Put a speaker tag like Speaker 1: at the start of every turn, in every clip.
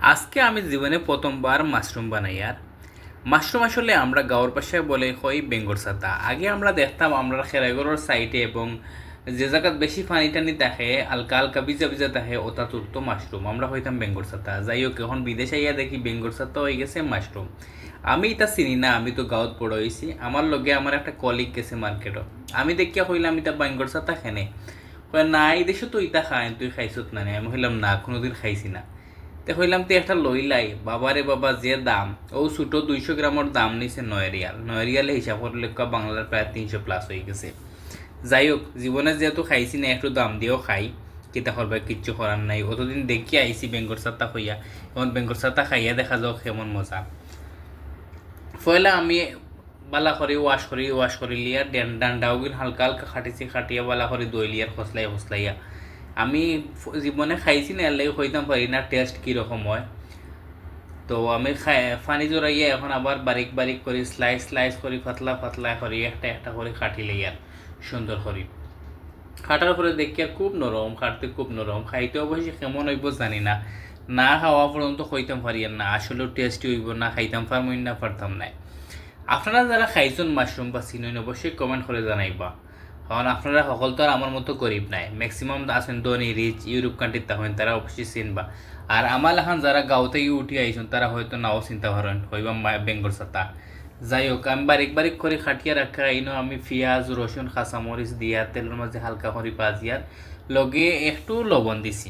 Speaker 1: আজকে আমি জীবনে প্রথমবার মাশরুম বানাই। আর মাশরুম আসলে আমরা গাঁওর পাশে বলে হয় বেঙ্গর ছাতা। আগে আমরা দেখতাম আমরা খেলাঘরের সাইডে এবং যে জায়গাত বেশি পানি টানি থাকে হালকা হালকা ভিজা ভিজা থাকে ওটা তুলতো মাশরুম, আমরা হইতাম বেঙ্গর ছাতা। যাই হোক, এখন বিদেশে আইয়া দেখি বেঙ্গর ছাতা হয়ে গেছে মাশরুম। আমি এটা চিনি না, আমি তো গাঁৱত বড় হয়েছি। আমার লগে আমার একটা কলিগ গেছে মার্কেটত, আমি দেখিয়া কইলাম এটা বেঙ্গর ছাতা খেনে। কয় না, এই দেশে তো ইটা খায়, তুই খাইছত না? আমি কইলাম না, কোনোদিন খাইছি না। তে কইলাম তুই একটা লইলাই, বাবারে বাবা যে দাম! ও ছোটো 200 গ্রামের দাম নিছে 9 রিয়াল। 9 রিয়ালে হিসাব করলে বাংলার প্রায় 300+ হয়ে গেছে। যাই হোক, জীবনে যেহেতু খাইছি না, একটু দাম দিয়েও খাই। কিতা করবা, কিচ্ছু করার নাই। অতদিন দেখি আইছি বেঙ্গর ছাতা হইয়া, এখন বেঙ্গর ছাতা খাইয়া দেখা যাও কেমন মজা। পয়লা আমি বালা করে ওয়াশ করি লিয়া ডান্ডাওগিন হালকা হালকা খাটিছি, খাটিয়া বালা করে দই লিয়ার খসলাইয়া আমি জীবনে খাইছি না, এর লাগে হইতাম পারি না টেস্ট কীরকম হয়। তো আমি ফানি জড়াইয়া এখন আবার বারিক বারিক করে স্লাইস করি, পাতলা পাতলা করি, একটা একটা করে কাটি লইয়ার সুন্দর করি। খাটার পরে দেখি আর খুব নরম, খাটতে খুব নরম। খাইতে অবশ্যই কেমন হইব জানি না, না খাওয়া পর্যন্ত খাইতাম পারি আর না, আসলেও টেস্টি হইব না, খাইতাম পারমই না, পারতাম না। আপনারা যারা খাইছেন মাশরুম বা চিনেন অবশ্যই কমেন্ট করে জানাইবা। কারণ আপনারা সকল তো আর আমার মতো গরিব নাই, ম্যাক্সিমাম আছেন ধনী রিচ ইউরোপ কান্ট্রির তাহবেন, তারা অবশ্যই চিনবা। আর আমার এখন যারা গাঁও থেকে উঠে আইছেন তারা হয়তো নাও চিন্তা করেন হইবা বেঙ্গল ছাতা। যাই হোক, আমি বারিক বারিক করে খাটিয়া রাখা ইনো আমি পেঁয়াজ রসুন কাঁচামরিচ দিয়া তেলের মাঝে হালকা করে ভাজিয়ার লগে একটু লবণ দিছি।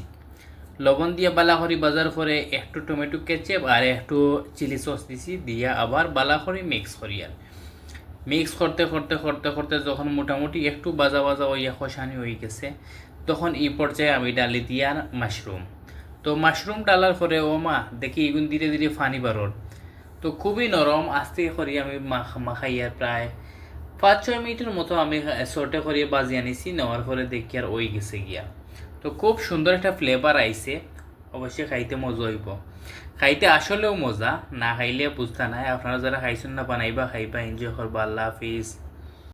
Speaker 1: লবণ দিয়ে বালা করে বাজার করে একটু টমেটো কেচাপ আর একটু চিলি সস দিছি, দিয়া আবার বালা করে মিক্স করি। আর মিক্স করতে করতে করতে করতে যখন মোটামুটি একটু বাজা বাজা হইয়া কষানি হয়ে গেছে, তখন এই পর্যায়ে আমি ডালি দিয়ার মাশরুম। তো মাশরুম ডালার পরে ও মা দেখি এগুন ধীরে ধীরে ফানি বারোর। তো খুবই নরম, আস্তে করি আমি মাখাইয়া প্রায় 5-6 মিনিটের মতো আমি সর্টে করিয়ে বাজি আনিছি। নেওয়ার পরে দেখি আর ওই গেছে গিয়া। তো খুব সুন্দর একটা ফ্লেভার আইছে, অবশ্যই খাইতে মজা হইব। খাইতে আসলেও মজা, না খাইলে বুঝতে নাই। আপনারা যারা খাইছেন না বানাইবা খাইবা, এনজয় করবা। আল্লাহ হাফিজ।